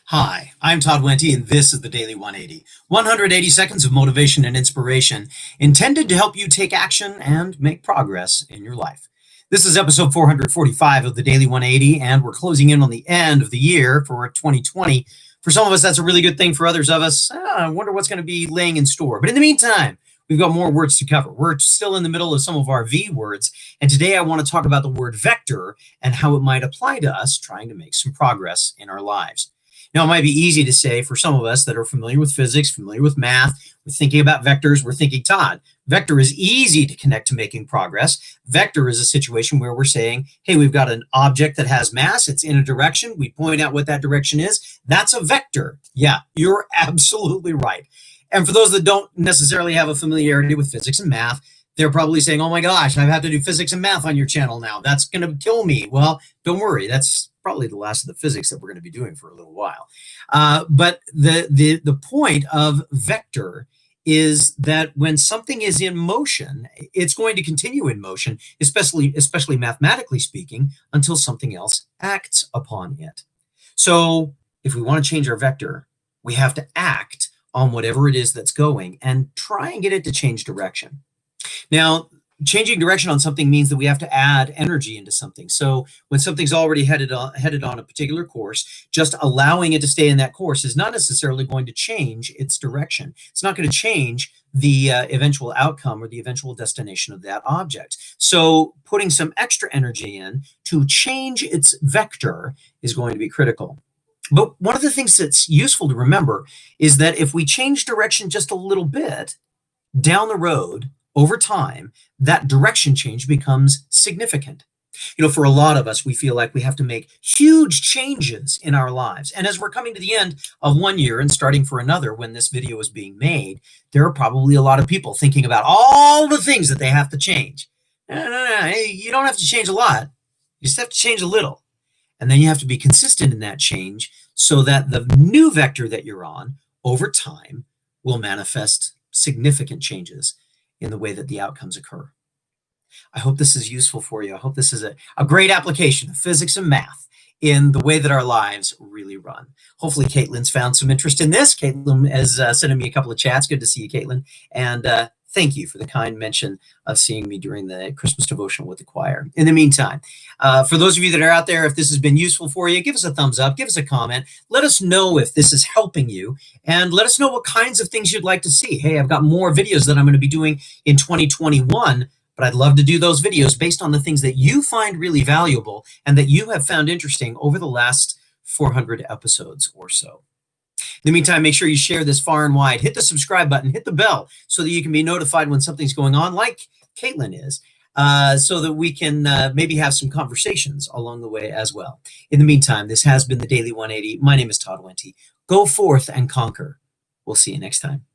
Hi, I'm Todd Wente, and this is the Daily 180. 180 seconds of motivation and inspiration intended to help you take action and make progress in your life. This is episode 445 of the Daily 180, and we're closing in on the end of the year for 2020. For some of us, that's a really good thing. For others of us, I wonder what's going to be laying in store. But in the meantime, we've got more words to cover. We're still in the middle of some of our V words, and today I want to talk about the word vector and how it might apply to us trying to make some progress in our lives. Now, it might be easy to say for some of us that are familiar with physics, familiar with math, we're thinking about vectors, we're thinking, Todd, vector is easy to connect to making progress. Vector is a situation where we're saying, hey, we've got an object that has mass, it's in a direction, we point out what that direction is, that's a vector. Yeah, you're absolutely right. And for those that don't necessarily have a familiarity with physics and math, they're probably saying, oh my gosh, I have to do physics and math on your channel now. That's going to kill me. Well, don't worry. That's probably the last of the physics that we're going to be doing for a little while. But the point of vector is that when something is in motion, it's going to continue in motion, especially mathematically speaking, until something else acts upon it. So if we want to change our vector, we have to act on whatever it is that's going and try and get it to change direction. Now, changing direction on something means that we have to add energy into something. So when something's already headed on a particular course, just allowing it to stay in that course is not necessarily going to change its direction. It's not going to change the eventual outcome or the eventual destination of that object. So putting some extra energy in to change its vector is going to be critical. But one of the things that's useful to remember is that if we change direction just a little bit down the road, over time, that direction change becomes significant. For a lot of us, we feel like we have to make huge changes in our lives. And as we're coming to the end of one year and starting for another, when this video is being made, there are probably a lot of people thinking about all the things that they have to change. No. Hey, you don't have to change a lot. You just have to change a little. And then you have to be consistent in that change so that the new vector that you're on over time will manifest significant changes in the way that the outcomes occur. I hope this is useful for you. I hope this is a great application of physics and math in the way that our lives really run. Hopefully, Caitlin's found some interest in this. Caitlin has sent me a couple of chats. Good to see you, Caitlin. And thank you for the kind mention of seeing me during the Christmas devotional with the choir. In the meantime, for those of you that are out there, if this has been useful for you, give us a thumbs up, give us a comment. Let us know if this is helping you, and let us know what kinds of things you'd like to see. Hey, I've got more videos that I'm going to be doing in 2021, but I'd love to do those videos based on the things that you find really valuable and that you have found interesting over the last 400 episodes or so. In the meantime, make sure you share this far and wide. Hit the subscribe button, hit the bell so that you can be notified when something's going on, like Caitlin is, so that we can maybe have some conversations along the way as well. In the meantime, this has been the Daily 180. My name is Todd Wente. Go forth and conquer. We'll see you next time.